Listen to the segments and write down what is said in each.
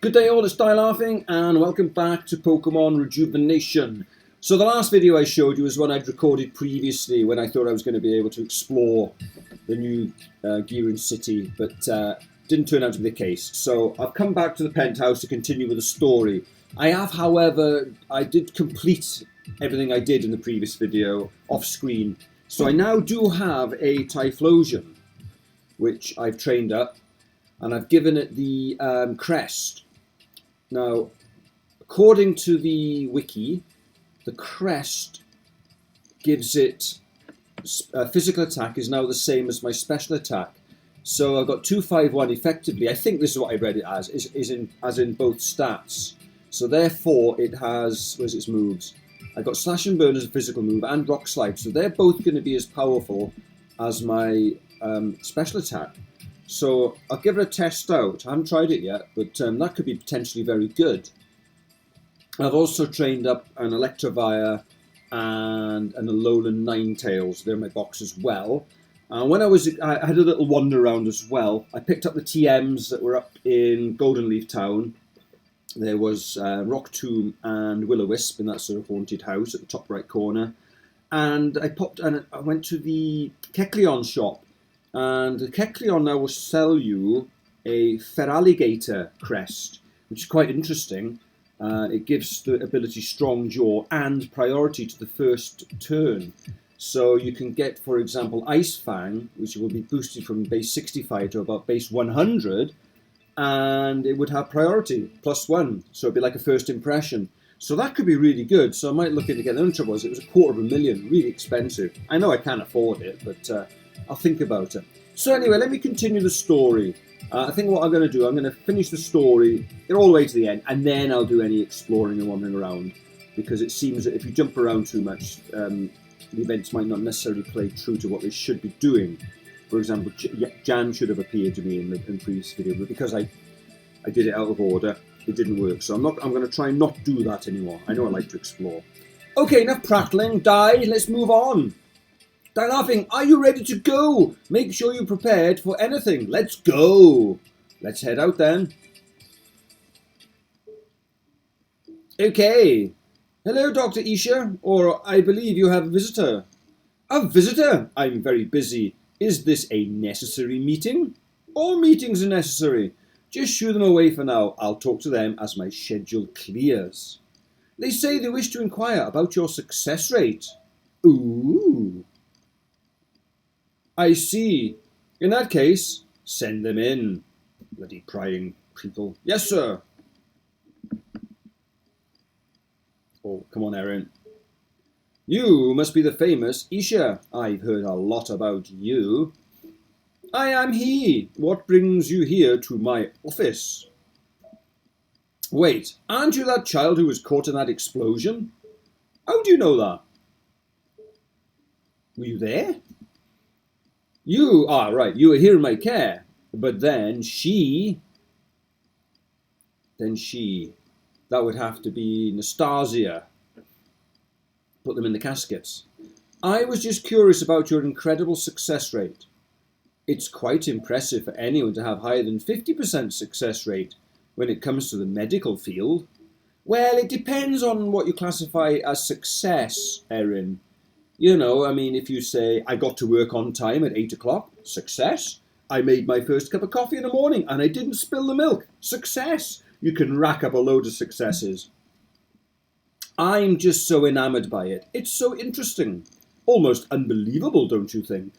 Good day all, it's Die Laughing and welcome back to Pokemon Rejuvenation. So the last video I showed you was one I'd recorded previously when I thought I was going to be able to explore the new Gearin City, but didn't turn out to be the case. So I've come back to the penthouse to continue with the story. I did complete everything I did in the previous video off screen. So I now do have a Typhlosion, which I've trained up, and I've given it the crest. Now, according to the wiki, the crest gives it physical attack is now the same as my special attack. So I've got 251 effectively. I think this is what I read it as, as in both stats. So therefore it has, where's its moves? I got Slash and Burn as a physical move and Rock Slide. So they're both going to be as powerful as my special attack. So I'll give it a test out. I haven't tried it yet, but that could be potentially very good. I've also trained up an Electivire and an Alolan Ninetales. They're in my box as well. I had a little wander around as well. I picked up the TMs that were up in Golden Leaf Town. There was Rock Tomb and Will-O-Wisp in that sort of haunted house at the top right corner. And I went to the Kecleon shop. And the Kecleon now will sell you a Feraligatr crest, which is quite interesting. It gives the ability Strong Jaw and priority to the first turn. So you can get, for example, Ice Fang, which will be boosted from base 65 to about base 100, and it would have priority, +1. So it'd be like a first impression. So that could be really good. So I might look into getting Ultra Balls. It was $250,000, really expensive. I know I can't afford it, but I'll think about it. So anyway, let me continue the story. I think what I'm going to do, I'm going to finish the story, get all the way to the end, and then I'll do any exploring and wandering around. Because it seems that if you jump around too much, the events might not necessarily play true to what they should be doing. For example, Jan should have appeared to me in the previous video, but because I did it out of order, it didn't work. So I'm going to try and not do that anymore. I know I like to explore. Okay, enough prattling. Die, let's move on. Die Laughing, are you ready to go? Make sure you're prepared for anything. Let's go. Let's head out then. Okay. Hello, Dr Isha, or I believe you have a visitor. A visitor? I'm very busy. Is this a necessary meeting? All meetings are necessary. Just shoo them away for now. I'll talk to them as my schedule clears. They say they wish to inquire about your success rate. Ooh. I see. In that case, send them in. Bloody prying people. Yes, sir. Oh, come on, Erin. You must be the famous Isha. I've heard a lot about you. I am he. What brings you here to my office? Wait, aren't you that child who was caught in that explosion? How do you know that? Were you there? You are right. You were here in my care. But then she. That would have to be Nastasia. Put them in the caskets. I was just curious about your incredible success rate. It's quite impressive for anyone to have higher than 50% success rate when it comes to the medical field. Well, it depends on what you classify as success, Erin. You know, I mean, if you say, I got to work on time at 8 o'clock, success. I made my first cup of coffee in the morning and I didn't spill the milk, success. You can rack up a load of successes. I'm just so enamoured by it. It's so interesting. Almost unbelievable, don't you think?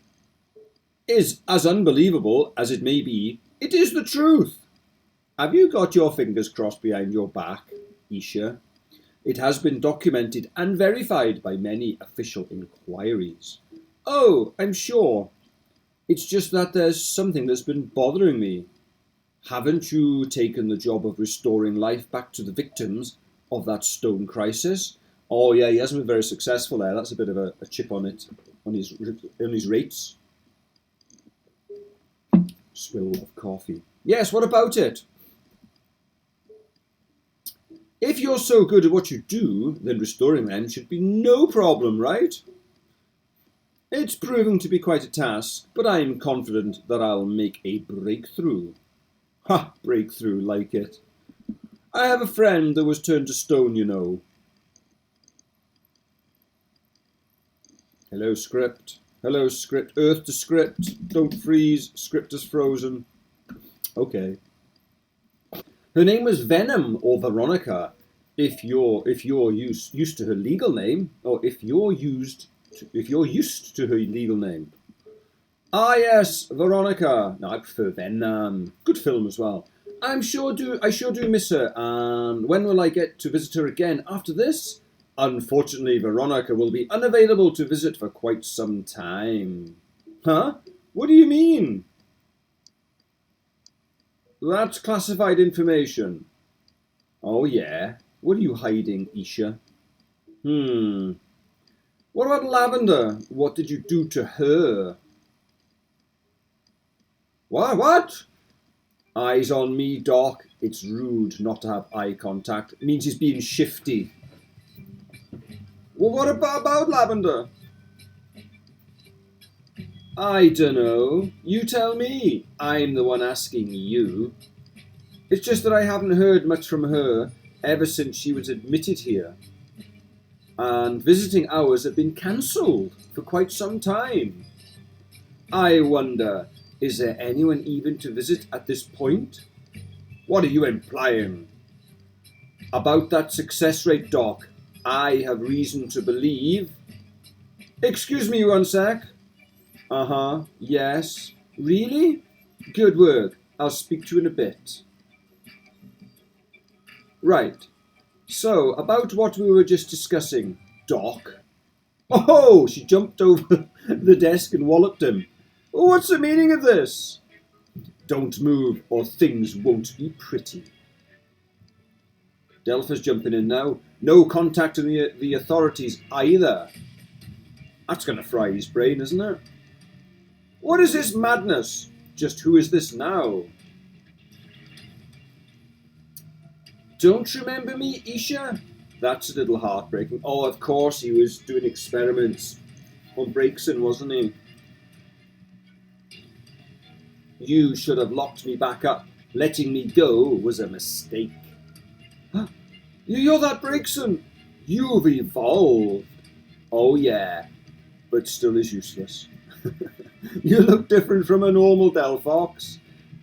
Is as unbelievable as it may be, it is the truth. Have you got your fingers crossed behind your back, Isha? It has been documented and verified by many official inquiries. Oh, I'm sure. It's just that there's something that's been bothering me. Haven't you taken the job of restoring life back to the victims of that stone crisis? Oh yeah, he hasn't been very successful there. That's a bit of a chip on it, on his rates. Swill of coffee. Yes, what about it? If you're so good at what you do, then restoring them should be no problem, right? It's proving to be quite a task, but I'm confident that I'll make a breakthrough. Ha! Breakthrough, like it. I have a friend that was turned to stone, you know. Hello, script. Hello, script. Earth to script. Don't freeze. Script is frozen. Okay. Her name was Venom or Veronica. If you're used to her legal name, or if you're used to her legal name. Ah yes, Veronica. No, I prefer Venom. Good film as well. I sure do miss her. And when will I get to visit her again after this? Unfortunately, Veronica will be unavailable to visit for quite some time. Huh? What do you mean? That's classified information. Oh yeah. What are you hiding, Isha? What about Lavender? What did you do to her? What? Eyes on me, Doc. It's rude not to have eye contact. It means he's being shifty. Well, what about Lavender? I dunno. You tell me. I'm the one asking you. It's just that I haven't heard much from her ever since she was admitted here. And visiting hours have been cancelled for quite some time. I wonder, is there anyone even to visit at this point? What are you implying? About that success rate, Doc, I have reason to believe... Excuse me one sec. Uh-huh, yes. Really? Good work. I'll speak to you in a bit. Right. So, about what we were just discussing, Doc. Oh, she jumped over the desk and walloped him. What's the meaning of this? Don't move or things won't be pretty. Delpha's jumping in now. No contact with the authorities either. That's going to fry his brain, isn't it? What is this madness? Just who is this now? Don't remember me, Isha? That's a little heartbreaking. Oh, of course, he was doing experiments on Breakson, wasn't he? You should have locked me back up. Letting me go was a mistake. You're that Breakson. You've evolved. Oh yeah, but still is useless. You look different from a normal Delphox.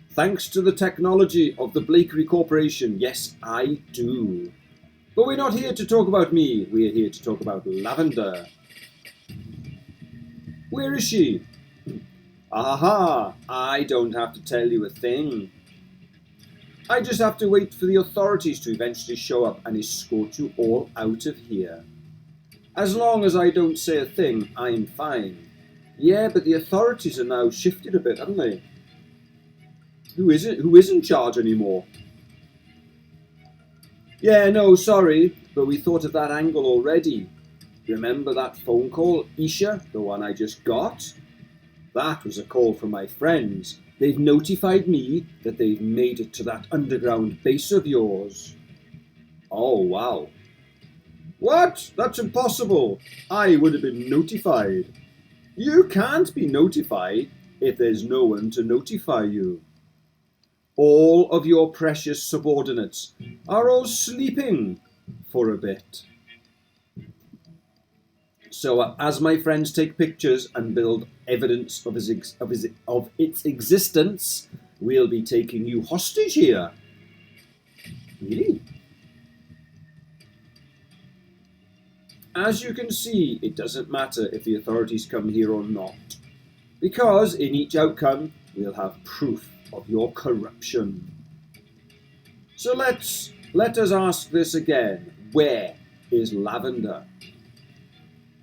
Thanks to the technology of the Blakery Corporation. Yes, I do. But we're not here to talk about me. We're here to talk about Lavender. Where is she? Aha! I don't have to tell you a thing. I just have to wait for the authorities to eventually show up and escort you all out of here. As long as I don't say a thing, I'm fine. Yeah, but the authorities are now shifted a bit, haven't they? Who is in charge anymore? Yeah, no, sorry, but we thought of that angle already. Remember that phone call, Isha, the one I just got? That was a call from my friends. They've notified me that they've made it to that underground base of yours. Oh, wow. What? That's impossible. I would have been notified. You can't be notified if there's no one to notify you. All of your precious subordinates are all sleeping for a bit. So as my friends take pictures and build evidence of its existence, we'll be taking you hostage here. Really? As you can see, it doesn't matter if the authorities come here or not, because in each outcome, we'll have proof of your corruption. So let us ask this again. Where is Lavender?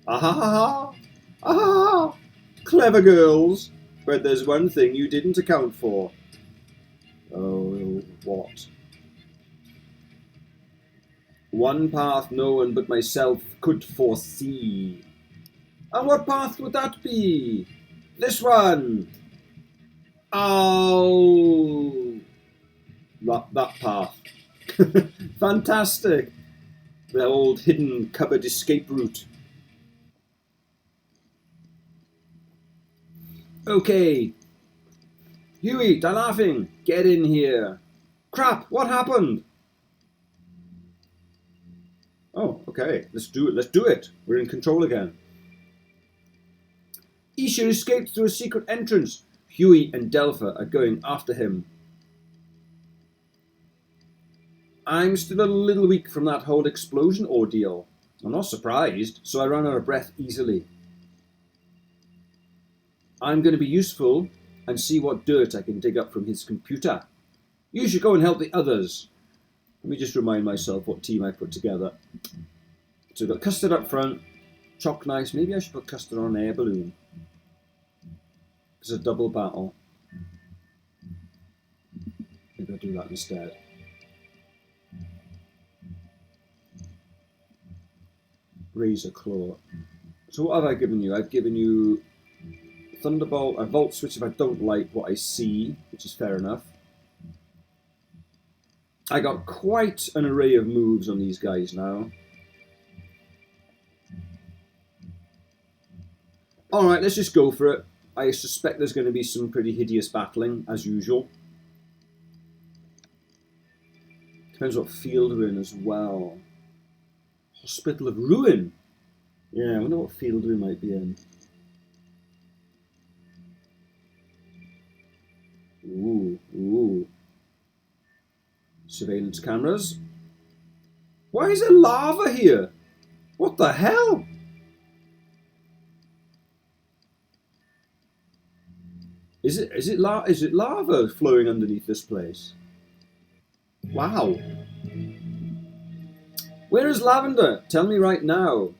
Ah, ah, clever girls. But there's one thing you didn't account for. Oh, what? One path no one but myself could foresee. And what path would that be? This one. Oh, that path. Fantastic. The old hidden cupboard escape route. Okay. Huey, they're laughing. Get in here. Crap, what happened? Oh, okay. Let's do it. Let's do it. We're in control again. Isha escaped through a secret entrance. Huey and Delpha are going after him. I'm still a little weak from that whole explosion ordeal. I'm not surprised, so I ran out of breath easily. I'm going to be useful and see what dirt I can dig up from his computer. You should go and help the others. Let me just remind myself what team I put together. So we've got Custard up front, Chalk Nice. Maybe I should put Custard on an air balloon. It's a double battle. Maybe I'll do that instead. Razor Claw. So what have I given you? I've given you Thunderbolt, a Volt Switch if I don't like what I see, which is fair enough. I got quite an array of moves on these guys now. Alright, let's just go for it. I suspect there's going to be some pretty hideous battling, as usual. Depends what field we're in as well. Hospital of Ruin. Yeah, I wonder what field we might be in. Ooh. Surveillance cameras. Why is there lava here? What the hell? Is it lava flowing underneath this place? Wow. Where is Lavender? Tell me right now.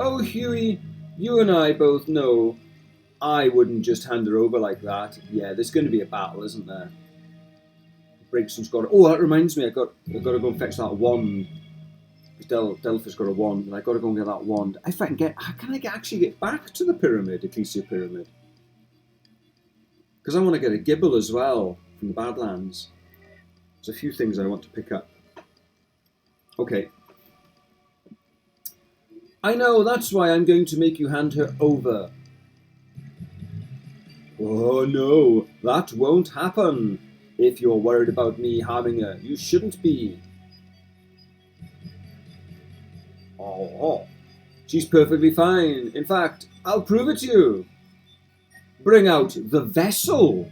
Oh, Huey, you and I both know I wouldn't just hand her over like that. Yeah, there's going to be a battle, isn't there? Breakson's got... Oh, that reminds me, I've got to go and fetch that wand. Delpha's got a wand, and I've got to go and get that wand. If I can get... How can I actually get back to the pyramid, Ecclesia Pyramid? Because I want to get a gibble as well from the Badlands. There's a few things I want to pick up. Okay. I know, that's why I'm going to make you hand her over. Oh no, that won't happen. If you're worried about me harming her, you shouldn't be. Oh, she's perfectly fine. In fact, I'll prove it to you. Bring out the vessel.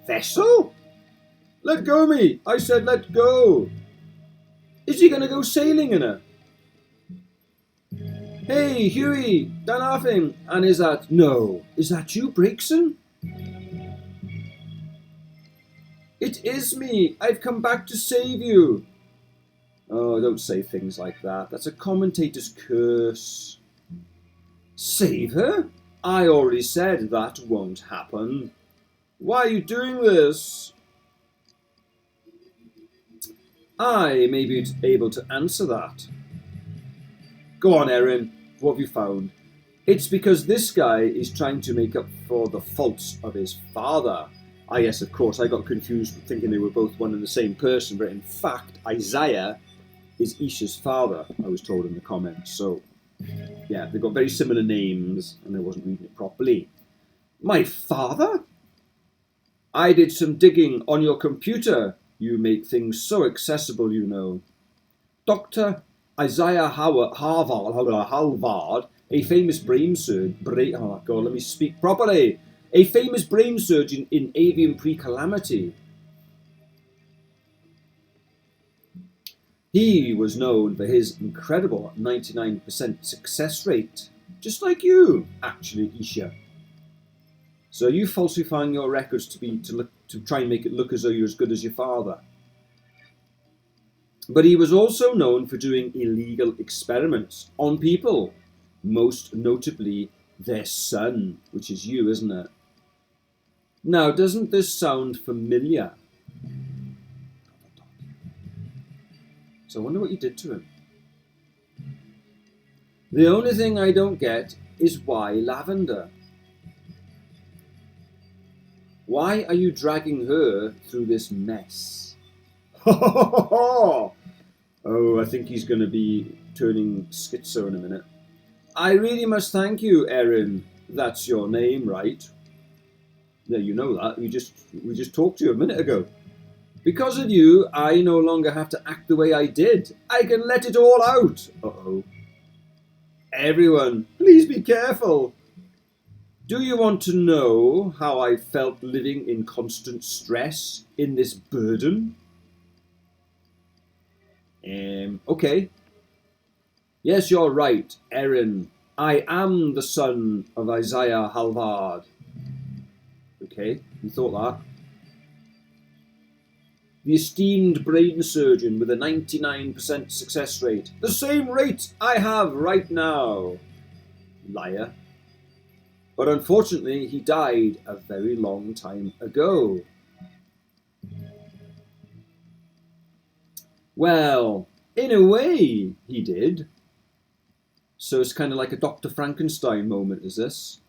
Vessel? Let go me. I said let go. Is he going to go sailing in her? Hey, Huey, done laughing. And is that... No. Is that you, Breakson? It is me. I've come back to save you. Oh, don't say things like that. That's a commentator's curse. Save her? I already said that won't happen. Why are you doing this? I may be able to answer that. Go on, Erin. What have you found? It's because this guy is trying to make up for the faults of his father. Ah, yes, of course, I got confused thinking they were both one and the same person, but in fact, Isaiah is Isha's father, I was told in the comments. So, yeah, they've got very similar names, and I wasn't reading it properly. My father? I did some digging on your computer. You make things so accessible, you know. Dr. Isaiah Halvard, a famous brain surgeon... Oh, God, let me speak properly. A famous brain surgeon in avian pre-calamity. He was known for his incredible 99% success rate. Just like you, actually, Isha. So are you falsifying your records to try and make it look as though you're as good as your father? But he was also known for doing illegal experiments on people, most notably their son, which is you, isn't it? Now, doesn't this sound familiar? So I wonder what you did to him. The only thing I don't get is why Lavender? Why are you dragging her through this mess? Oh, I think he's going to be turning schizo in a minute. I really must thank you, Erin. That's your name, right? Yeah, you know that. We just talked to you a minute ago. Because of you, I no longer have to act the way I did. I can let it all out. Uh-oh. Everyone, please be careful. Do you want to know how I felt living in constant stress in this burden? Okay. Yes, you're right, Erin. I am the son of Isaiah Halvard. Okay, you thought that. The esteemed brain surgeon with a 99% success rate. The same rate I have right now. Liar. But unfortunately, he died a very long time ago. Well, in a way, he did. So it's kind of like a Dr. Frankenstein moment, is this?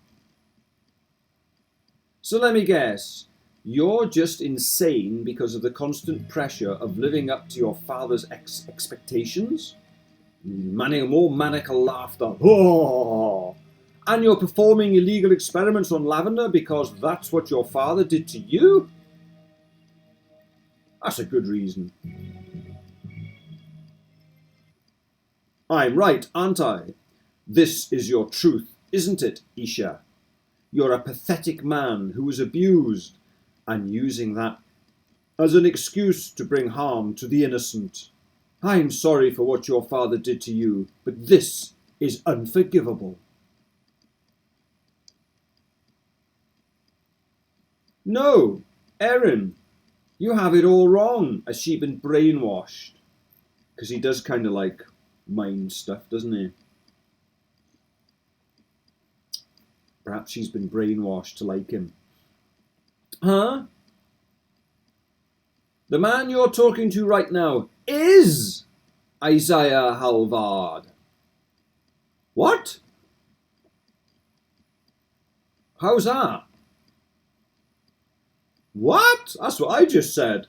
So let me guess. You're just insane because of the constant pressure of living up to your father's expectations? More maniacal laughter. Oh! And you're performing illegal experiments on lavender because that's what your father did to you? That's a good reason. I'm right, aren't I? This is your truth, isn't it, Isha? You're a pathetic man who was abused and using that as an excuse to bring harm to the innocent. I'm sorry for what your father did to you, but this is unforgivable. No, Erin, you have it all wrong. Has she been brainwashed? Because he does kind of like mind stuff, doesn't he? Perhaps she's been brainwashed to like him. Huh? The man you're talking to right now is Isaiah Halvard. What? How's that? What? That's what I just said.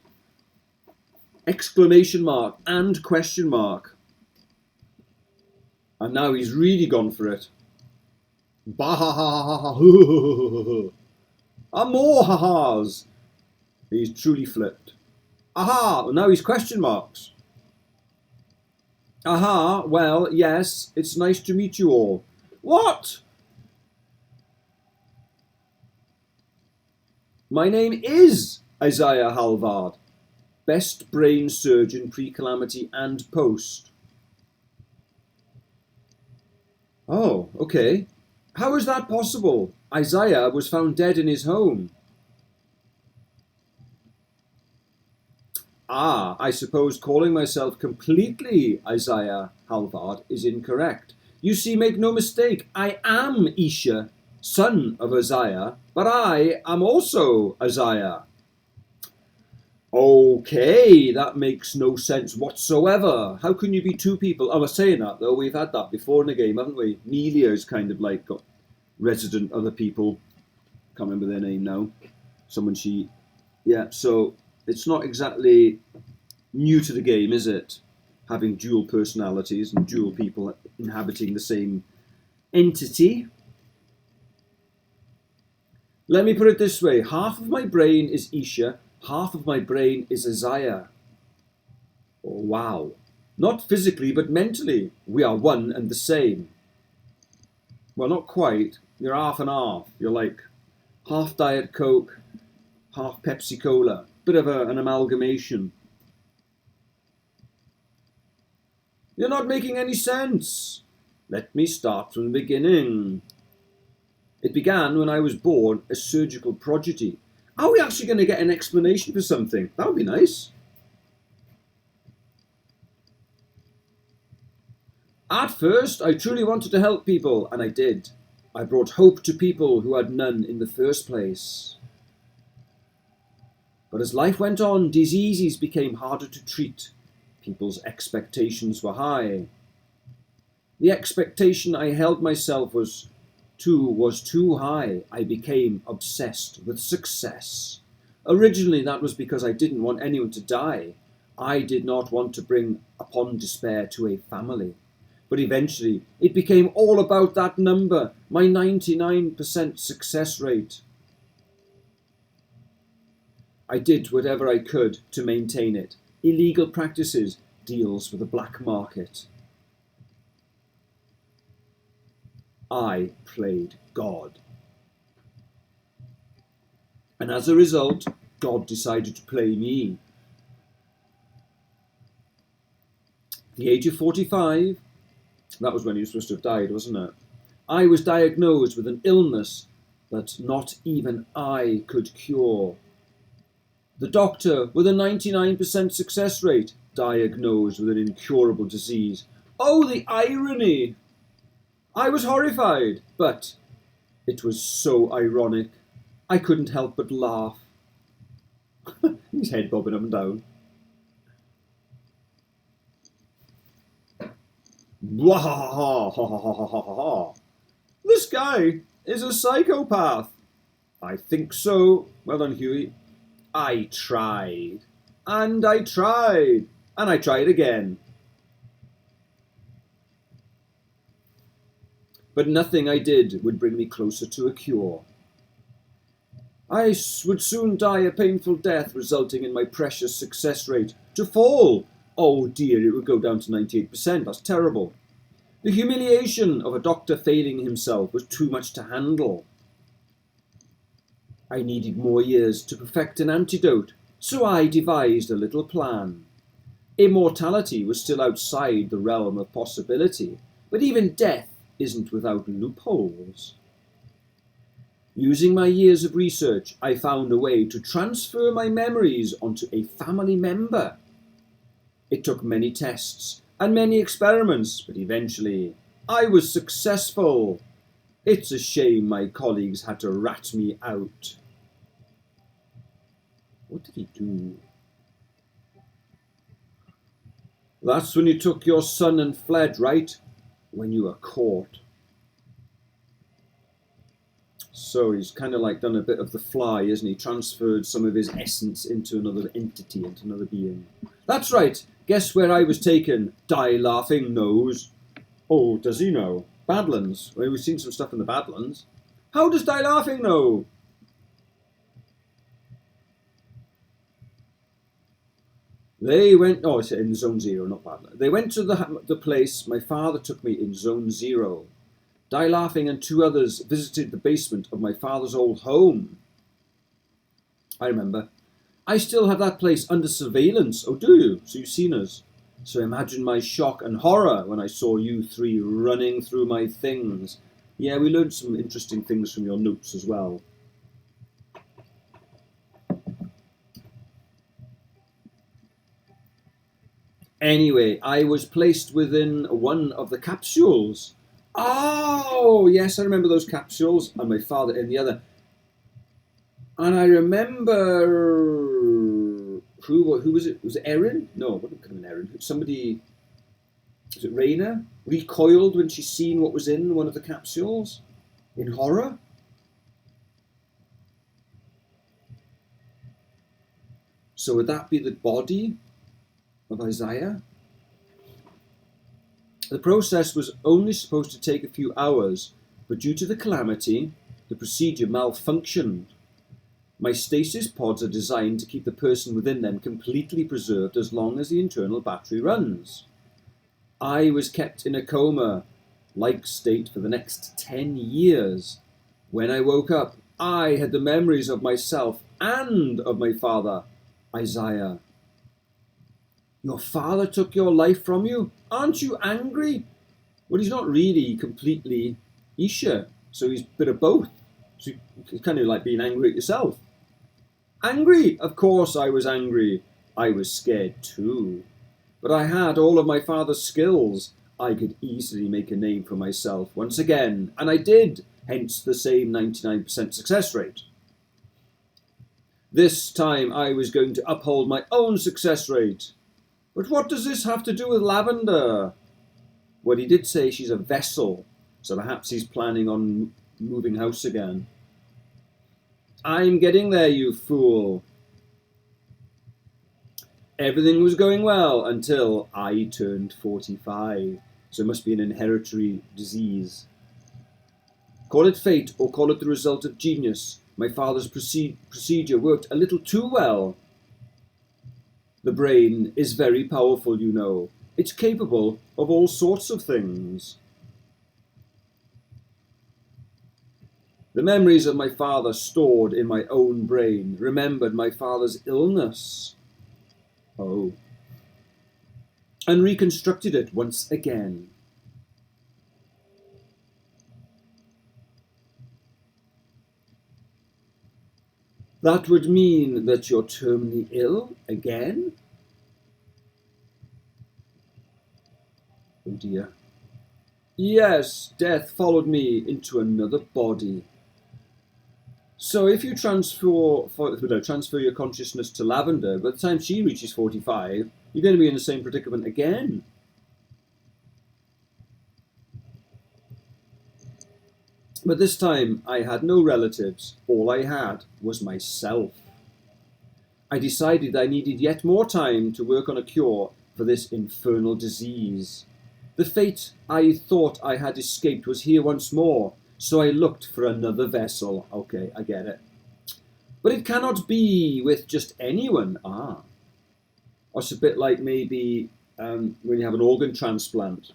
Exclamation mark and question mark. And now he's really gone for it. Bah ha ha ha ha ha. And more ha-has. He's truly flipped. Aha, now he's question marks. Aha, well, yes, it's nice to meet you all. What? My name is Isaiah Halvard, best brain surgeon pre-calamity and post. Oh, okay. How is that possible? Isaiah was found dead in his home. Ah, I suppose calling myself completely Isaiah Halvard is incorrect. You see, make no mistake, I am Isha, son of Isaiah, but I am also Isaiah. Okay, that makes no sense whatsoever. How can you be two people? I was saying that though, we've had that before in the game, haven't we? Melia's kind of like got resident other people. Can't remember their name now. Yeah, so it's not exactly new to the game, is it? Having dual personalities and dual people inhabiting the same entity. Let me put it this way. Half of my brain is Isha, half of my brain is Isaiah. Oh, wow. Not physically, but mentally. We are one and the same. Well, not quite. You're half and half. You're like half Diet Coke, half Pepsi Cola. Bit of an amalgamation. You're not making any sense. Let me start from the beginning. It began when I was born a surgical prodigy. Are we actually going to get an explanation for something? That would be nice. At first, I truly wanted to help people, and I did. I brought hope to people who had none in the first place. But as life went on, diseases became harder to treat. People's expectations were high. The expectation I held myself was too high. I became obsessed with success. Originally, that was because I didn't want anyone to die. I did not want to bring upon despair to a family. But eventually, it became all about that number, my 99% success rate. I did whatever I could to maintain it. Illegal practices, deals with the black market. I played God. And as a result, God decided to play me. At the age of 45, that was when he was supposed to have died, wasn't it? I was diagnosed with an illness that not even I could cure. The doctor, with a 99% success rate, diagnosed with an incurable disease. Oh, the irony! I was horrified, but it was so ironic. I couldn't help but laugh. His head bobbing up and down. This guy is a psychopath. I think so. Well done, Huey. I tried. And I tried. And I tried again. But nothing I did would bring me closer to a cure. I would soon die a painful death, resulting in my precious success rate to fall. Oh dear, it would go down to 98%. That's terrible. The humiliation of a doctor failing himself was too much to handle. I needed more years to perfect an antidote, so I devised a little plan. Immortality was still outside the realm of possibility, but even death isn't without loopholes. Using my years of research, I found a way to transfer my memories onto a family member. It took many tests and many experiments, but eventually I was successful. It's a shame my colleagues had to rat me out. What did he do? That's when you took your son and fled, right? When you were caught. So he's kind of like done a bit of the Fly, isn't he? Transferred some of his essence into another entity, into another being. That's right. Guess where I was taken? Die Laughing knows. Oh, does he know? Badlands. Well, we've seen some stuff in the Badlands. How does Die Laughing know? They went, oh, it's in Zone 0, not Badlands. They went to the place my father took me in Zone 0. Die Laughing and two others visited the basement of my father's old home. I remember. I still have that place under surveillance. Oh, do you? So you've seen us. So imagine my shock and horror when I saw you three running through my things. Yeah, we learned some interesting things from your notes as well. Anyway, I was placed within one of the capsules. Oh, yes, I remember those capsules, and my father in the other. And I remember, who was it? Was it Erin? No, it wouldn't have been Erin. Somebody, was it Raina? Recoiled when she seen what was in one of the capsules in horror. So would that be the body of Isaiah? The process was only supposed to take a few hours, but due to the calamity, the procedure malfunctioned. My stasis pods are designed to keep the person within them completely preserved as long as the internal battery runs. I was kept in a coma-like state for the next 10 years. When I woke up, I had the memories of myself and of my father, Isaiah. Your father took your life from you? Aren't you angry? Well, he's not really completely Isha, so he's a bit of both. So it's kind of like being angry at yourself. Angry? Of course I was angry. I was scared too. But I had all of my father's skills. I could easily make a name for myself once again, and I did, hence the same 99% success rate. This time I was going to uphold my own success rate. But what does this have to do with Lavender? Well, he did say she's a vessel, so perhaps he's planning on moving house again. I'm getting there, you fool. Everything was going well until I turned 45, so it must be an inheritary disease. Call it fate or call it the result of genius. My father's procedure worked a little too well. The brain is very powerful, you know. It's capable of all sorts of things. The memories of my father stored in my own brain remembered my father's illness. Oh. And reconstructed it once again. That would mean that you're terminally ill again? Oh dear. Yes, death followed me into another body. So if you transfer your consciousness to Lavender, by the time she reaches 45, you're going to be in the same predicament again. But this time I had no relatives. All I had was myself. I decided I needed yet more time to work on a cure for this infernal disease. The fate I thought I had escaped was here once more, so I looked for another vessel. Okay, I get it. But it cannot be with just anyone. It's a bit like maybe when you have an organ transplant.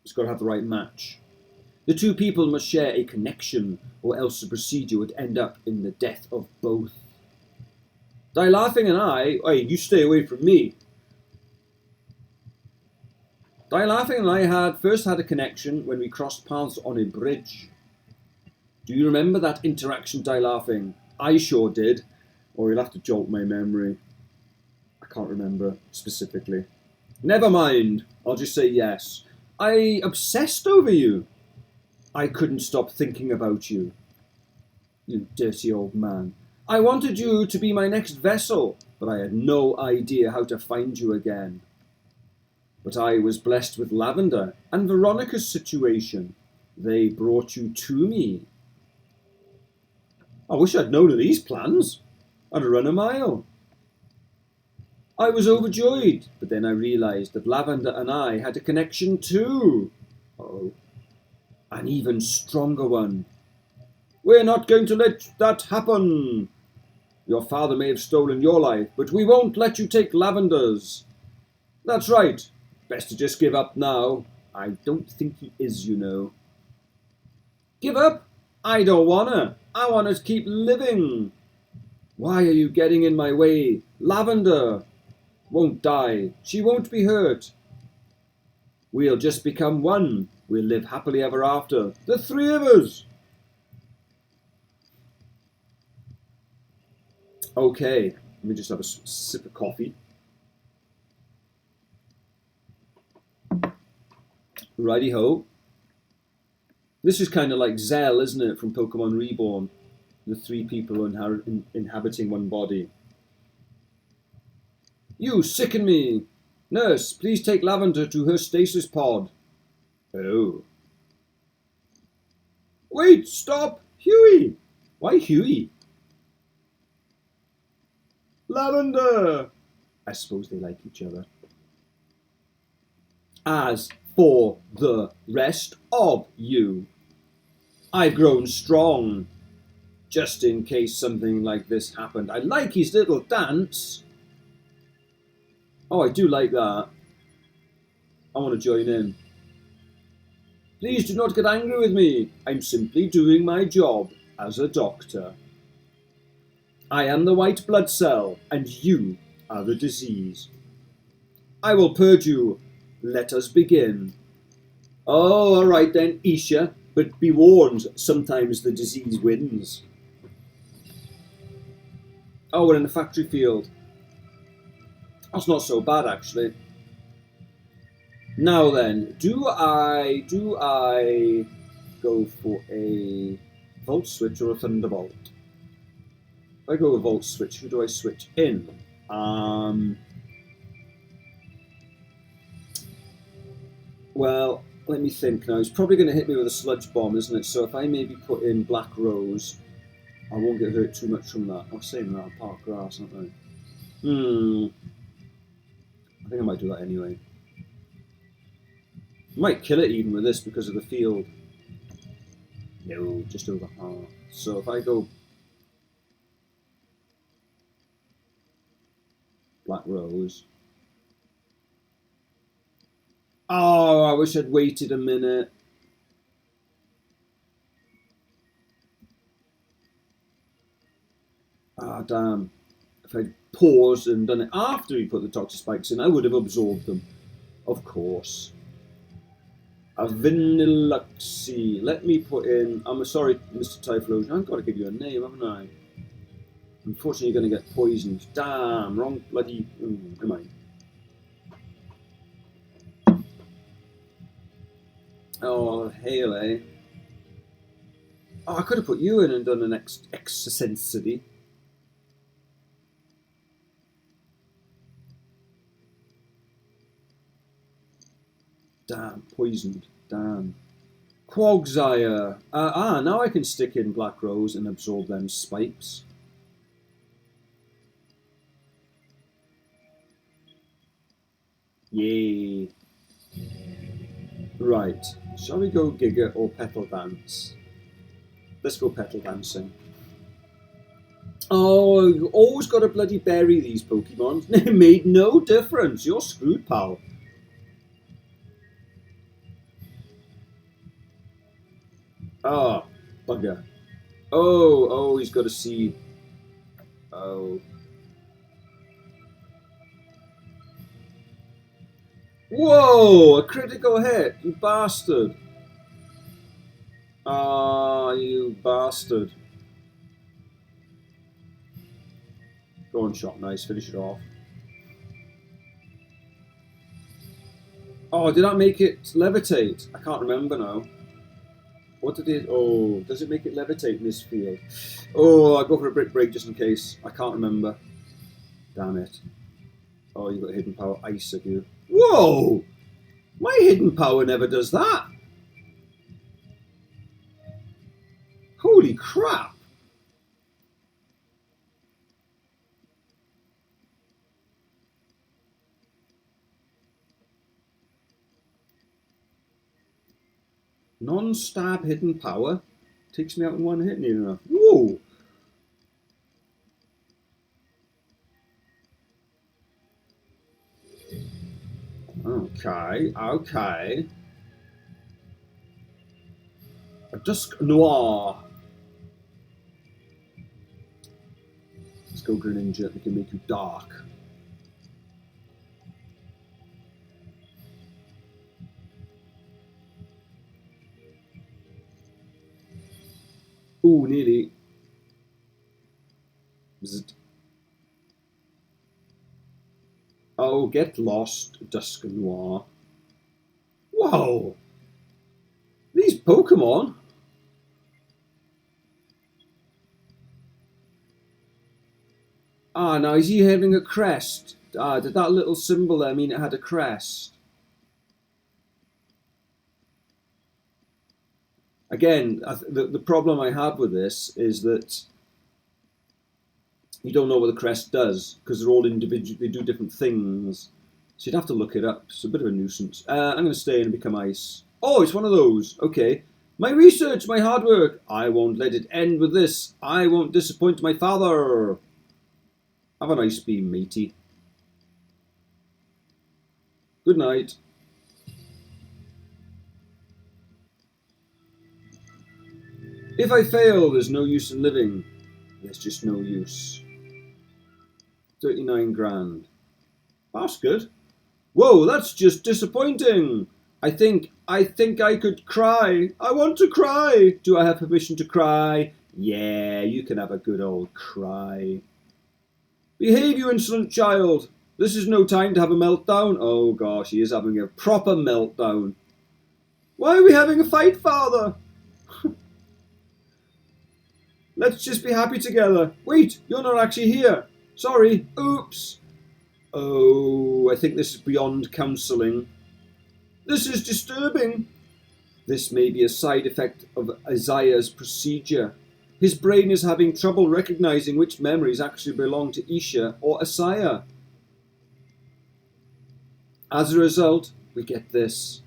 It's got to have the right match. The two people must share a connection, or else the procedure would end up in the death of both. Die Laughing and I... Hey, you stay away from me. Die Laughing and I first had a connection when we crossed paths on a bridge. Do you remember that interaction, Die Laughing? I sure did. Or you'll have to jolt my memory. I can't remember specifically. Never mind. I'll just say yes. I obsessed over you. I couldn't stop thinking about you. You dirty old man. I wanted you to be my next vessel, but I had no idea how to find you again. But I was blessed with Lavender and Veronica's situation. They brought you to me. I wish I'd known of these plans. I'd have run a mile. I was overjoyed, but then I realised that Lavender and I had a connection too. Oh, an even stronger one. We're not going to let that happen. Your father may have stolen your life, but we won't let you take Lavender's. That's right. Best to just give up now. I don't think he is, you know. Give up? I don't wanna. I want to keep living. Why are you getting in my way? Lavender won't die. She won't be hurt. We'll just become one. We'll live happily ever after. The three of us. Okay, let me just have a sip of coffee. Righty-ho. This is kind of like Zell, isn't it, from Pokemon Reborn? The three people inhabiting one body. You sicken me! Nurse, please take Lavender to her stasis pod. Oh. Wait, stop! Huey! Why Huey? Lavender! I suppose they like each other. As for the rest of you, I've grown strong. Just in case something like this happened. I like his little dance. Oh, I do like that. I want to join in. Please do not get angry with me. I'm simply doing my job as a doctor. I am the white blood cell, and you are the disease. I will purge you. Let us begin. Oh, all right then, Isha, but be warned, sometimes the disease wins. Oh, we're in a factory field. That's not so bad, actually. Now then, do I go for a volt switch or a thunderbolt? If I go with volt switch, who do I switch in? Well, let me think now. He's probably going to hit me with a sludge bomb, isn't it? So if I maybe put in Black Rose, I won't get hurt too much from that. I was saying that, I'll park grass, aren't I? I think I might do that anyway. I might kill it even with this because of the field. No, just over half. So if I go Black Rose. Oh, I wish I'd waited a minute. Ah, damn. If I'd paused and done it after he put the toxic spikes in, I would have absorbed them. Of course. A Viniluxy. Let me put in... I'm sorry, Mr. Typhlosion. I've got to give you a name, haven't I? Unfortunately, you're going to get poisoned. Damn, wrong bloody... Never mind. Oh, hail, eh? Oh, I could have put you in and done an extra sensitivity. Damn, poisoned. Damn. Quagsire. Now I can stick in Black Rose and absorb them spikes. Yay. Right. Shall we go Giga or Petal Dance? Let's go Petal Dancing. Oh, you always got to bloody bury these Pokemon. It made no difference. You're screwed, pal. Ah, bugger. Oh, he's got a seed. Oh. Whoa, a critical hit, you bastard. Ah, you bastard. Go on, shot, nice, finish it off. Oh, did that make it levitate? I can't remember now. What did it... Oh, does it make it levitate in this field? Oh, I'll go for a brick break just in case. I can't remember. Damn it. Oh, you've got hidden power ice of you. Whoa! My hidden power never does that. Holy crap. Non-stab hidden power. Takes me out in one hit near enough. Whoa! Okay. A Dusk Noir. Let's go Greninja. We can make you dark. Ooh, nearly. Zzz. Oh, get lost, Dusk Noir. Whoa! These Pokemon. Ah, now is he having a crest? Ah, did that little symbol there mean it had a crest? Again, the problem I have with this is that you don't know what the crest does because they're all individual. They do different things, so you'd have to look it up. It's a bit of a nuisance. I'm going to stay and become ice. Oh, it's one of those. Okay. My research, my hard work. I won't let it end with this. I won't disappoint my father. Have a nice beam, matey. Good night. If I fail, there's no use in living. There's just no use. 39 grand. That's good. Whoa, that's just disappointing. I think I could cry. I want to cry. Do I have permission to cry? Yeah, you can have a good old cry. Behave, you insolent child. This is no time to have a meltdown. Oh gosh, he is having a proper meltdown. Why are we having a fight, father? Let's just be happy together. Wait, you're not actually here. Sorry. Oops. Oh, I think this is beyond counselling. This is disturbing. This may be a side effect of Isaiah's procedure. His brain is having trouble recognizing which memories actually belong to Isha or Isaiah. As a result, we get this.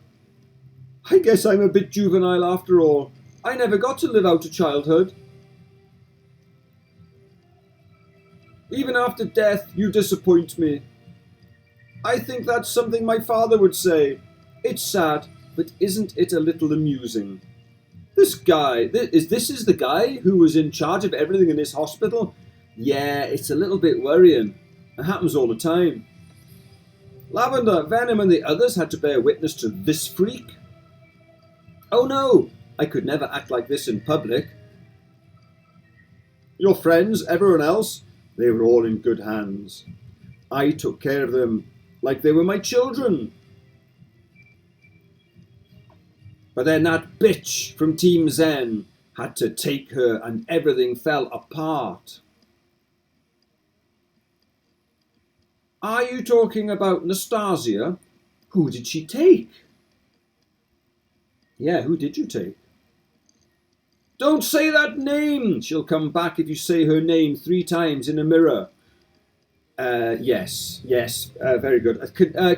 I guess I'm a bit juvenile after all. I never got to live out a childhood. Even after death, you disappoint me. I think that's something my father would say. It's sad, but isn't it a little amusing? This guy, this is the guy who was in charge of everything in this hospital? Yeah, it's a little bit worrying. It happens all the time. Lavender, Venom and the others had to bear witness to this freak. Oh no, I could never act like this in public. Your friends, everyone else, they were all in good hands. I took care of them like they were my children. But then that bitch from Team Zen had to take her and everything fell apart. Are you talking about Nastasia? Who did she take? Yeah, who did you take? Don't say that name! She'll come back if you say her name 3 times in a mirror. Yes, very good.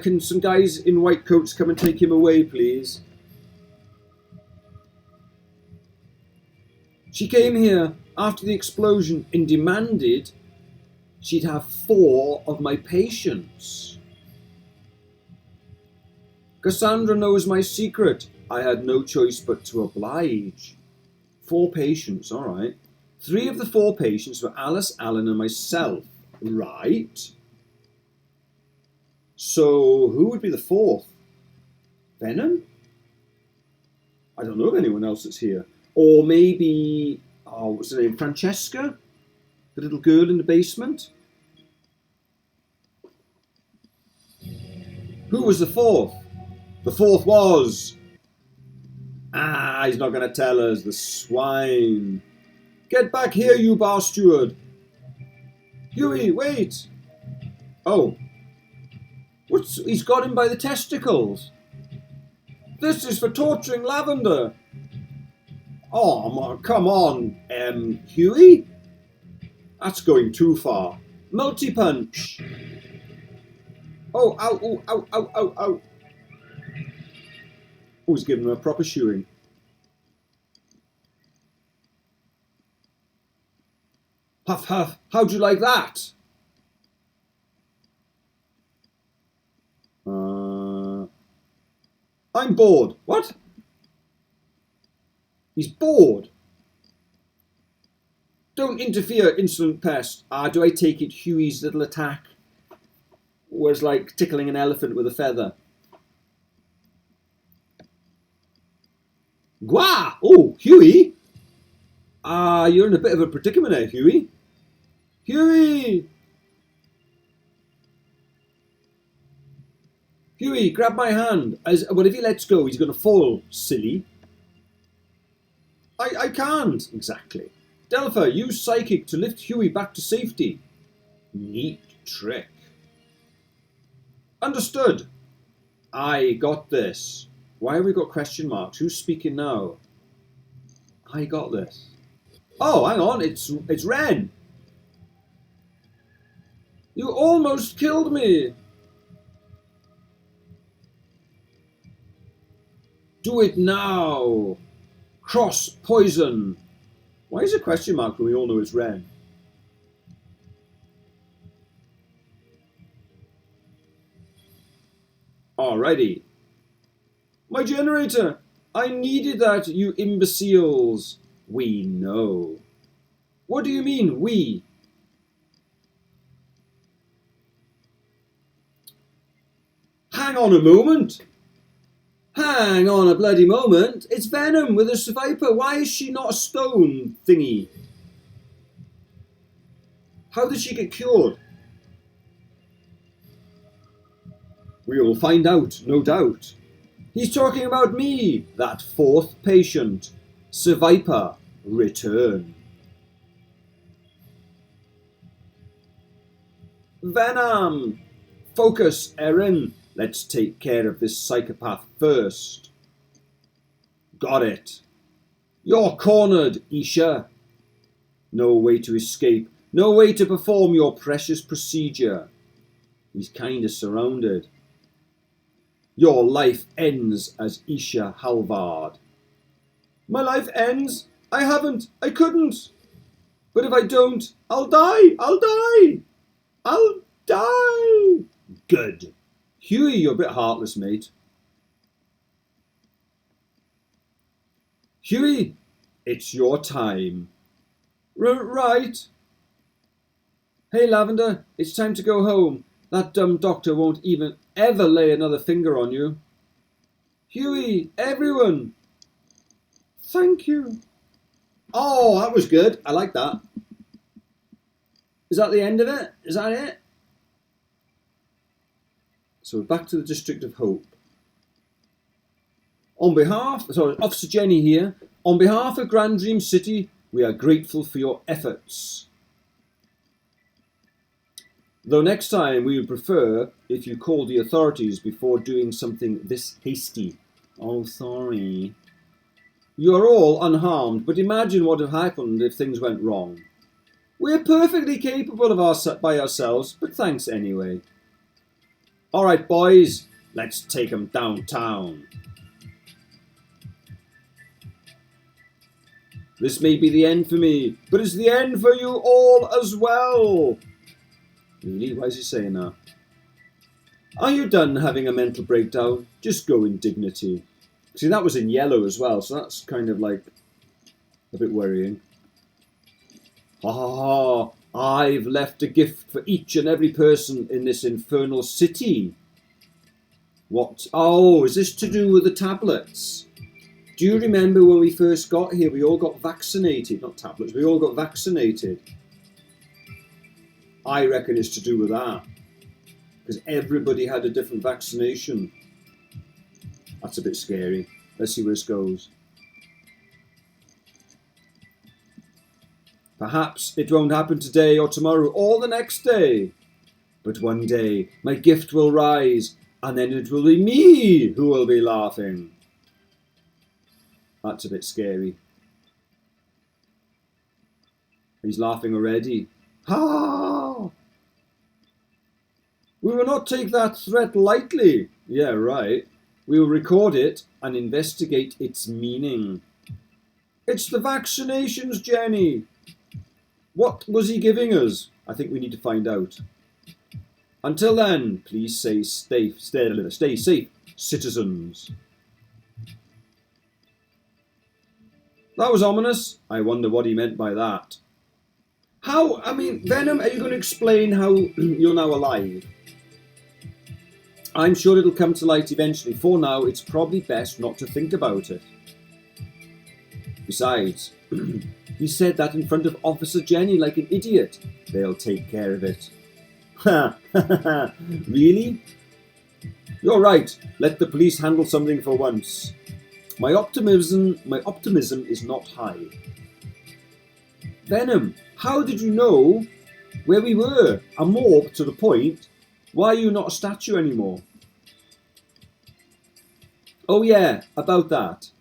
Can some guys in white coats come and take him away, please? She came here after the explosion and demanded she'd have 4 of my patients. Cassandra knows my secret. I had no choice but to oblige. 4 patients, all right. 3 of the 4 patients were Alice, Alan and myself, right? So who would be the 4th? Venom? I don't know of anyone else that's here. Or maybe, what's her name, Francesca? The little girl in the basement? Who was the 4th? The 4th was... he's not going to tell us, the swine. Get back here, you bar steward. Huey, wait. Oh. He's got him by the testicles. This is for torturing Lavender. Oh, come on, Huey. That's going too far. Multi-punch. Oh, ow, oh, ow, ow, ow, ow. Oh, he's giving him a proper shoeing. Huff, huff, how'd you like that? I'm bored. What? He's bored. Don't interfere, insolent pest. Do I take it Huey's little attack was like tickling an elephant with a feather? Gwa! Oh, Huey! You're in a bit of a predicament there, Huey. Huey! Huey, grab my hand. Well, if he lets go, he's going to fall, silly. I can't. Exactly. Delpha, use Psychic to lift Huey back to safety. Neat trick. Understood. I got this. Why have we got question marks? Who's speaking now? I got this. Oh, hang on. It's Ren. You almost killed me. Do it now. Cross poison. Why is it a question mark when we all know it's Ren? Alrighty. My generator. I needed that, you imbeciles. We know. What do you mean, we? Hang on a moment. Hang on a bloody moment. It's Venom with a Viper. Why is she not a stone thingy? How did she get cured? We will find out, no doubt. He's talking about me, that 4th patient. Sir Viper, return. Venom! Focus, Erin. Let's take care of this psychopath first. Got it. You're cornered, Isha. No way to escape. No way to perform your precious procedure. He's kind of surrounded. Your life ends as Isha Halvard. My life ends? I haven't. I couldn't. But if I don't, I'll die. I'll die. I'll die. Good. Huey, you're a bit heartless, mate. Huey, it's your time. Right. Hey, Lavender, it's time to go home. That dumb doctor won't even ever lay another finger on you. Huey, everyone. Thank you. Oh, that was good. I like that. Is that the end of it? Is that it? So back to the District of Hope. Officer Jenny here. On behalf of Grand Dream City, we are grateful for your efforts. Though next time we would prefer if you call the authorities before doing something this hasty. Oh, sorry. You are all unharmed, but imagine what would have happened if things went wrong. We're perfectly capable of by ourselves, but thanks anyway. All right, boys, let's take 'em downtown. This may be the end for me, but it's the end for you all as well. Really? Why is he saying that? Are you done having a mental breakdown? Just go in dignity. See, that was in yellow as well, so that's kind of like a bit worrying. Ha ha ha! I've left a gift for each and every person in this infernal city. What? Oh, is this to do with the tablets? Do you remember when we first got here, we all got vaccinated? Not tablets, we all got vaccinated. I reckon it's to do with that. Because everybody had a different vaccination. That's a bit scary. Let's see where this goes. Perhaps it won't happen today or tomorrow or the next day. But one day my gift will rise and then it will be me who will be laughing. That's a bit scary. He's laughing already. Ha! We will not take that threat lightly. Yeah, right. We will record it and investigate its meaning. It's the vaccinations, Jenny. What was he giving us? I think we need to find out. Until then, please stay safe, citizens. That was ominous. I wonder what he meant by that. How, I mean, Venom, are you going to explain how you're now alive? I'm sure it'll come to light eventually. For now, it's probably best not to think about it. Besides, he said that in front of Officer Jenny like an idiot. They'll take care of it. Ha! Really? You're right. Let the police handle something for once. My optimism is not high. Venom, how did you know where we were? And more to the point, why are you not a statue anymore? Oh yeah, about that.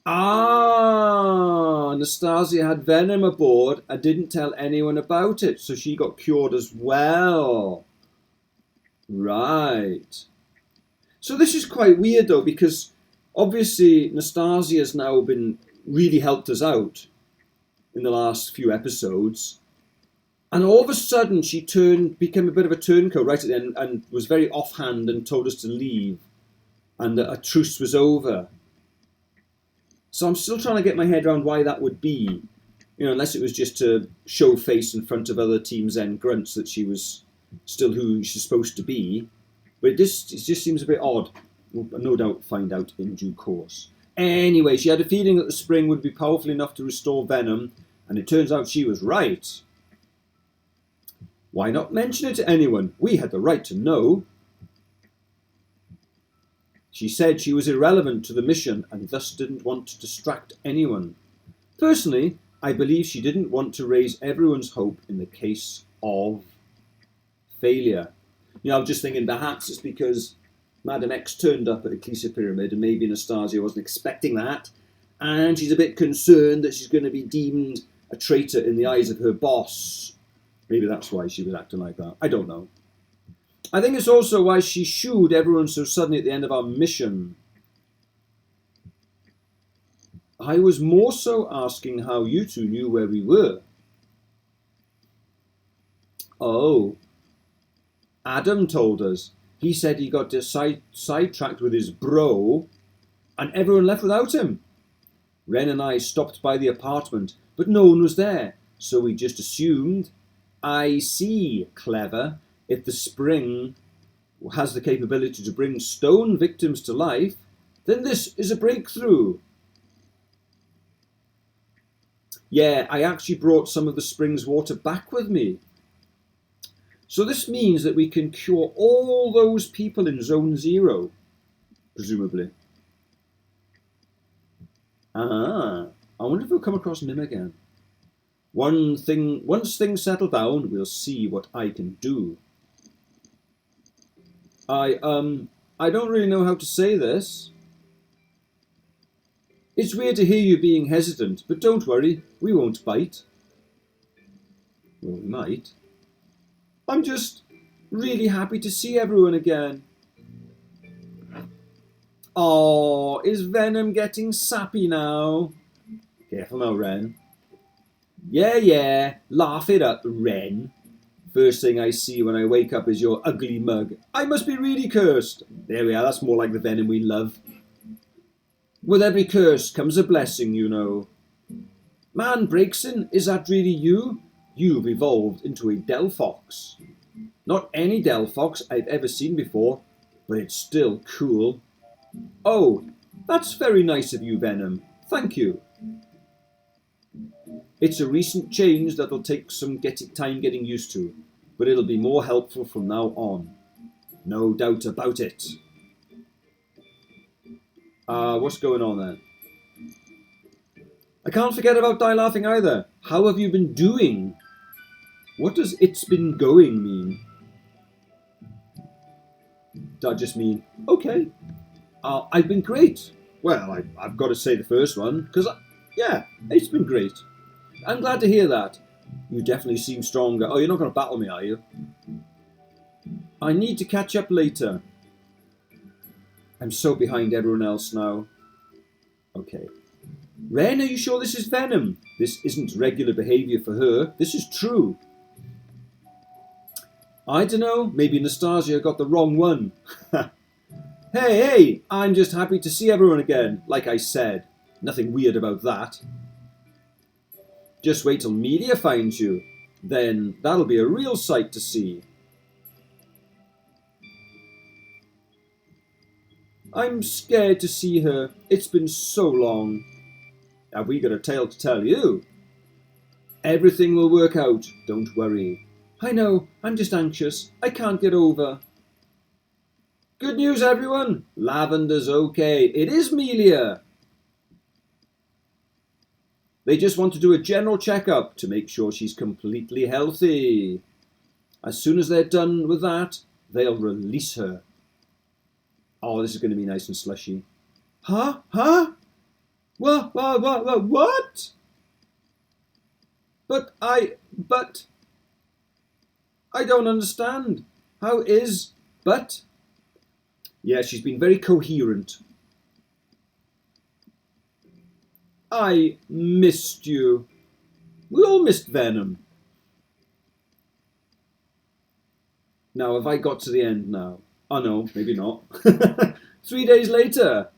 Ah, Anastasia had Venom aboard and didn't tell anyone about it, so she got cured as well. Right. So this is quite weird though, because obviously Anastasia has now really helped us out in the last few episodes. And all of a sudden she became a bit of a turncoat right at the end and was very offhand and told us to leave and that a truce was over. So I'm still trying to get my head around why that would be, unless it was just to show face in front of other Team Zen grunts that she was still who she's supposed to be. But it just seems a bit odd. We'll no doubt find out in due course. Anyway, she had a feeling that the spring would be powerful enough to restore Venom, and it turns out she was right. Why not mention it to anyone? We had the right to know. She said she was irrelevant to the mission and thus didn't want to distract anyone. Personally, I believe she didn't want to raise everyone's hope in the case of failure. I'm just thinking perhaps it's because Madam X turned up at Ecclesia Pyramid and maybe Anastasia wasn't expecting that, and she's a bit concerned that she's going to be deemed a traitor in the eyes of her boss. Maybe that's why she was acting like that. I don't know. I think it's also why she shooed everyone so suddenly at the end of our mission. I was more so asking how you two knew where we were. Oh. Adam told us. He said he got sidetracked with his bro and everyone left without him. Ren and I stopped by the apartment, but no one was there, so we just assumed. I see, clever. If the spring has the capability to bring stone victims to life, then this is a breakthrough. Yeah, I actually brought some of the spring's water back with me. So this means that we can cure all those people in Zone 0, presumably. Ah, I wonder if we'll come across Nim again. Once things settle down, we'll see what I can do. I don't really know how to say this. It's weird to hear you being hesitant, but don't worry, we won't bite. Well, we might. I'm just really happy to see everyone again. Oh, is Venom getting sappy now? Careful now, Ren. Yeah, laugh it up, Ren. First thing I see when I wake up is your ugly mug. I must be really cursed. There we are, that's more like the Venom we love. With every curse comes a blessing, you know. Man, Breakson, is that really you? You've evolved into a Delphox. Not any Delphox I've ever seen before, but it's still cool. Oh, that's very nice of you, Venom. Thank you. It's a recent change that'll take some time getting used to, but it'll be more helpful from now on. No doubt about it. What's going on then? I can't forget about Die Laughing either. How have you been doing? What does "it's been going" mean? Does that just mean, okay, I've been great. Well, I've got to say the first one, because, yeah, it's been great. I'm glad to hear that. You definitely seem stronger. Oh, you're not going to battle me, are you? I need to catch up later. I'm so behind everyone else now. Okay. Ren, are you sure this is Venom? This isn't regular behaviour for her. This is true. I don't know. Maybe Nastasia got the wrong one. Hey, I'm just happy to see everyone again. Like I said. Nothing weird about that. Just wait till media finds you. Then that'll be a real sight to see. I'm scared to see her. It's been so long. Have we got a tale to tell you? Everything will work out, don't worry. I know, I'm just anxious. I can't get over. Good news, everyone. Lavender's okay. It is Melia. They just want to do a general checkup to make sure she's completely healthy. As soon as they're done with that, they'll release her. Oh, this is going to be nice and slushy. Huh? What? But I don't understand. How is, but? Yeah, she's been very coherent. I missed you. We all missed Venom. Now, have I got to the end now? Oh no, maybe not. 3 days later.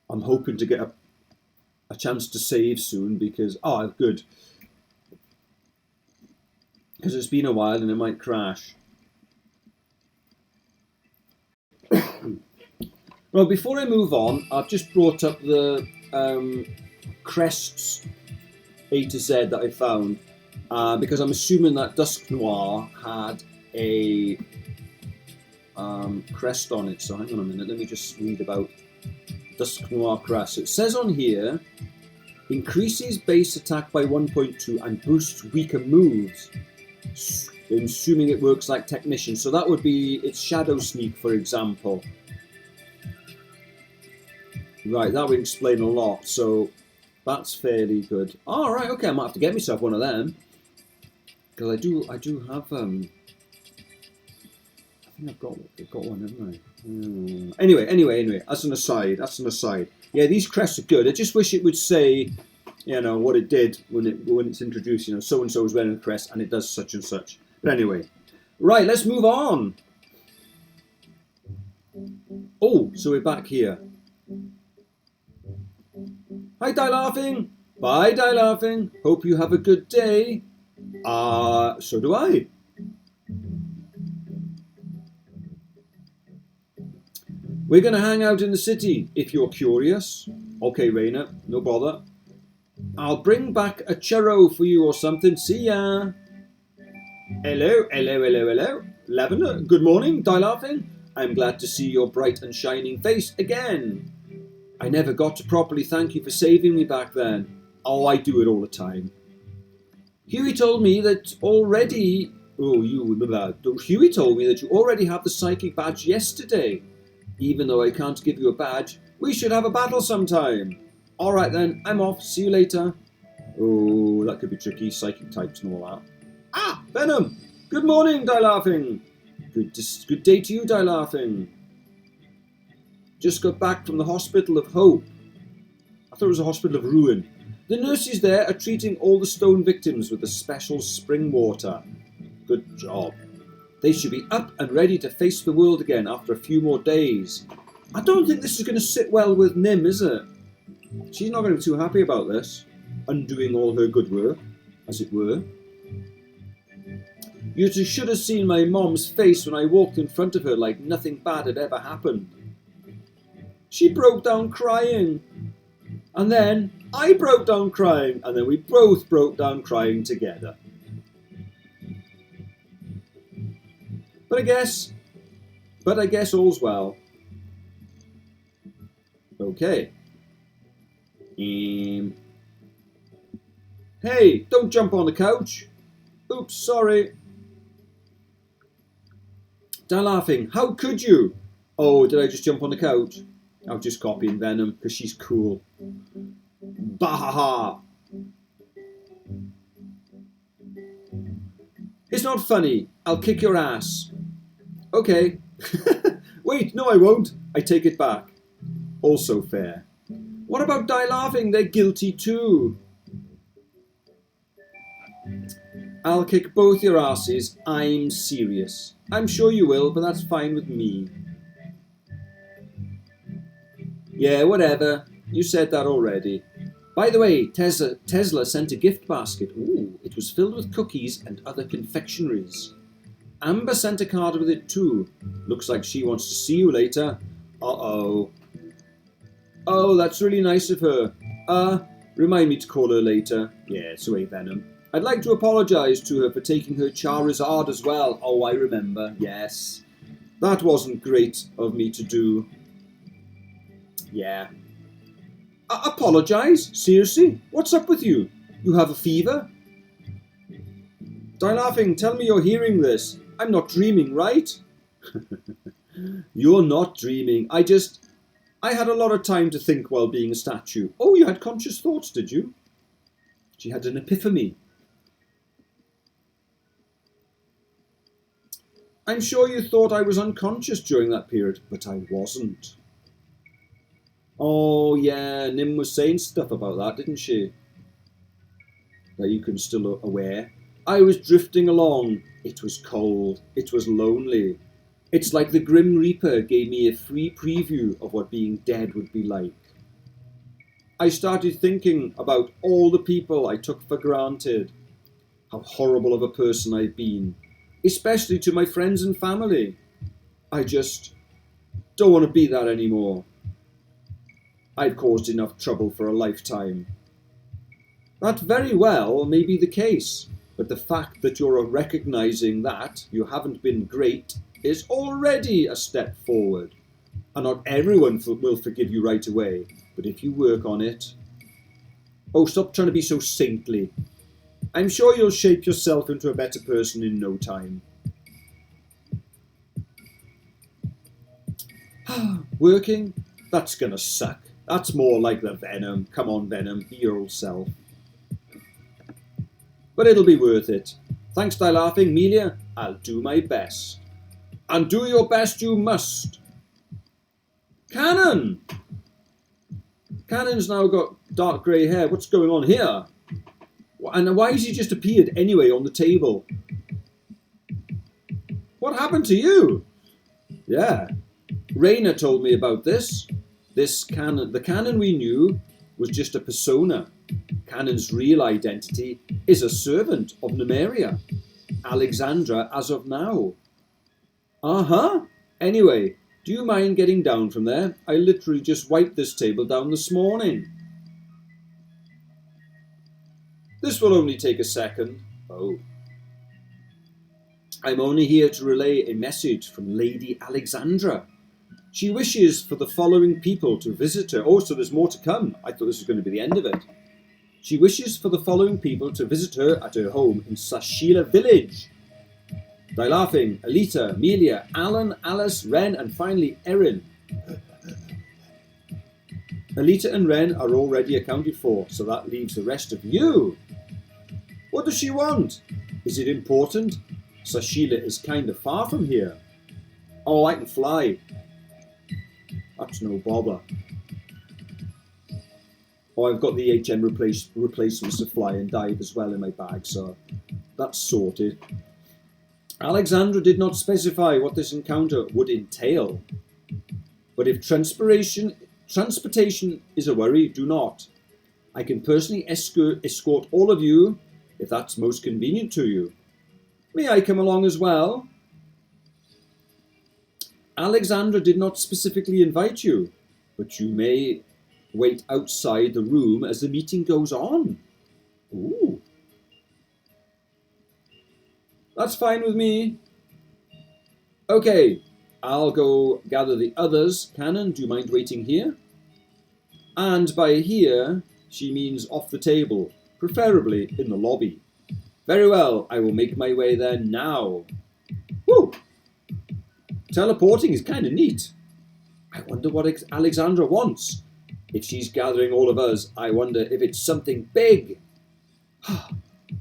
I'm hoping to get a chance to save soon because, good. Because it's been a while and it might crash. Well, before I move on, I've just brought up the crests A to Z that I found. Because I'm assuming that Dusk Noir had a crest on it. So hang on a minute, let me just read about Dusk Noir crest. It says on here, increases base attack by 1.2 and boosts weaker moves, assuming it works like Technician. So that would be its Shadow Sneak, for example. Right, that would explain a lot. So that's fairly good. All right, okay, I might have to get myself one of them. Because I do have I think I've got one, haven't I? Anyway, that's an aside. Yeah, these crests are good. I just wish it would say you know, what it did when it's introduced, you know, so-and-so is wearing a crest and it does such and such. But anyway, right, let's move on. Oh, so we're back here. Hi, Die Laughing. Bye, Die Laughing. Hope you have a good day. So do I. We're going to hang out in the city, if you're curious. Okay, Raina, no bother. I'll bring back a churro for you or something. See ya. Hello, hello, hello, hello. Lavender, good morning, Die Laughing. I'm glad to see your bright and shining face again. I never got to properly thank you for saving me back then. Oh, I do it all the time. Huey told me that already... Huey told me that you already have the psychic badge yesterday. Even though I can't give you a badge, we should have a battle sometime. All right then, I'm off. See you later. Oh, that could be tricky. Psychic types and all that. Ah, Venom. Good morning, Die Laughing. Good day to you, Die Laughing. Just got back from the Hospital of Hope. I thought it was a Hospital of Ruin. The nurses there are treating all the stone victims with the special spring water. Good job. They should be up and ready to face the world again after a few more days. I don't think this is going to sit well with Nim, is it? She's not going to be too happy about this. Undoing all her good work, as it were. You should have seen my mom's face when I walked in front of her like nothing bad had ever happened. She broke down crying. And then I broke down crying. And then we both broke down crying together. But I guess all's well. Okay. Hey, don't jump on the couch. Oops, sorry. Die Laughing, how could you? Oh, did I just jump on the couch? I'll just copy Venom because she's cool. Bahaha. It's not funny. I'll kick your ass. Okay. Wait, no I won't. I take it back. Also fair. What about Die Laughing? They're guilty too. I'll kick both your asses. I'm serious. I'm sure you will, but that's fine with me. Yeah, whatever. You said that already. By the way, Tesla sent a gift basket. Ooh, it was filled with cookies and other confectionaries. Amber sent a card with it too. Looks like she wants to see you later. Uh-oh. Oh, that's really nice of her. Remind me to call her later. Yeah, it's away, Venom. I'd like to apologise to her for taking her Charizard as well. Oh, I remember. Yes. That wasn't great of me to do. Yeah. Apologise? Seriously? What's up with you? You have a fever? Die Laughing, tell me you're hearing this. I'm not dreaming, right? You're not dreaming. I had a lot of time to think while being a statue. Oh, you had conscious thoughts, did you? She had an epiphany. I'm sure you thought I was unconscious during that period, but I wasn't. Oh, yeah, Nim was saying stuff about that, didn't she? That you can still aware. I was drifting along. It was cold. It was lonely. It's like the Grim Reaper gave me a free preview of what being dead would be like. I started thinking about all the people I took for granted. How horrible of a person I've been. Especially to my friends and family. I just don't want to be that anymore. I've caused enough trouble for a lifetime. That very well may be the case, but the fact that you're recognising that you haven't been great is already a step forward. And not everyone will forgive you right away, but if you work on it... Oh, stop trying to be so saintly. I'm sure you'll shape yourself into a better person in no time. Working? That's gonna suck. That's more like the Venom. Come on, Venom, be your old self. But it'll be worth it. Thanks, Die Laughing. Melia, I'll do my best. And do your best you must. Cannon! Cannon's now got dark grey hair. What's going on here? And why has he just appeared anyway on the table? What happened to you? Yeah. Raina told me about this. The Cannon we knew was just a persona. Cannon's real identity is a servant of Numeria. Alexandra as of now. Uh-huh. Anyway, do you mind getting down from there? I literally just wiped this table down this morning. This will only take a second. Oh. I'm only here to relay a message from Lady Alexandra. She wishes for the following people to visit her. Oh, so there's more to come. I thought this was going to be the end of it. She wishes for the following people to visit her at her home in Sashila village. Die laughing, Alita, Amelia, Alan, Alice, Ren, and finally Erin. Alita and Ren are already accounted for, so that leaves the rest of you. What does she want? Is it important? Sashila is kind of far from here. Oh, I can fly. That's no bother. Oh, I've got the HM replacements to fly and dive as well in my bag, so that's sorted. Alexandra did not specify what this encounter would entail. But if transportation is a worry, do not. I can personally escort all of you if that's most convenient to you. May I come along as well? Alexandra did not specifically invite you, but you may wait outside the room as the meeting goes on. Ooh. That's fine with me. Okay, I'll go gather the others. Cannon, do you mind waiting here? And by here, she means off the table, preferably in the lobby. Very well, I will make my way there now. Woo! Teleporting is kind of neat. I wonder what Alexandra wants. If she's gathering all of us, I wonder if it's something big.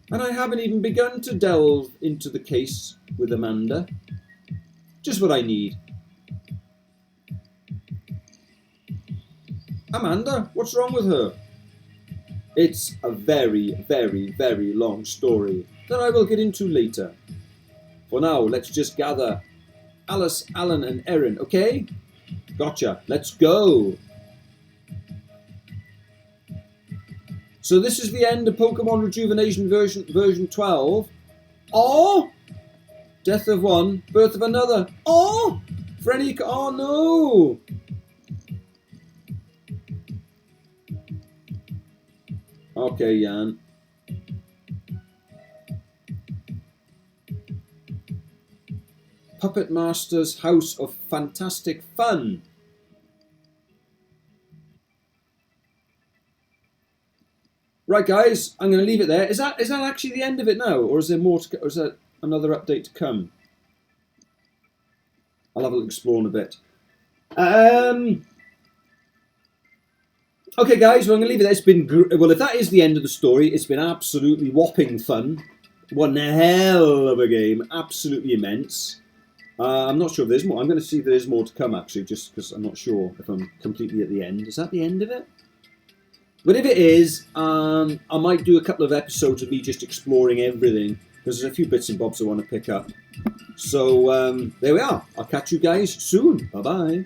And I haven't even begun to delve into the case with Amanda. Just what I need. Amanda, what's wrong with her? It's a very, very, very long story that I will get into later. For now, let's just gather Alice, Alan, and Erin, okay? Gotcha. Let's go. So this is the end of Pokemon Rejuvenation version 12. Oh! Death of one, birth of another. Oh! Frenny, oh no! Okay, Jan. Puppet Master's House of Fantastic Fun. Right, guys, I'm going to leave it there. Is that actually the end of it now, or is there more to, or is there another update to come? I'll have a explore in a bit. Okay, guys, well, I'm going to leave it there. It's been well. If that is the end of the story, it's been absolutely whopping fun. One hell of a game, absolutely immense. I'm not sure if there's more. I'm going to see if there is more to come, actually, just because I'm not sure if I'm completely at the end. Is that the end of it? But if it is, I might do a couple of episodes of me just exploring everything, because there's a few bits and bobs I want to pick up. So there we are. I'll catch you guys soon. Bye-bye.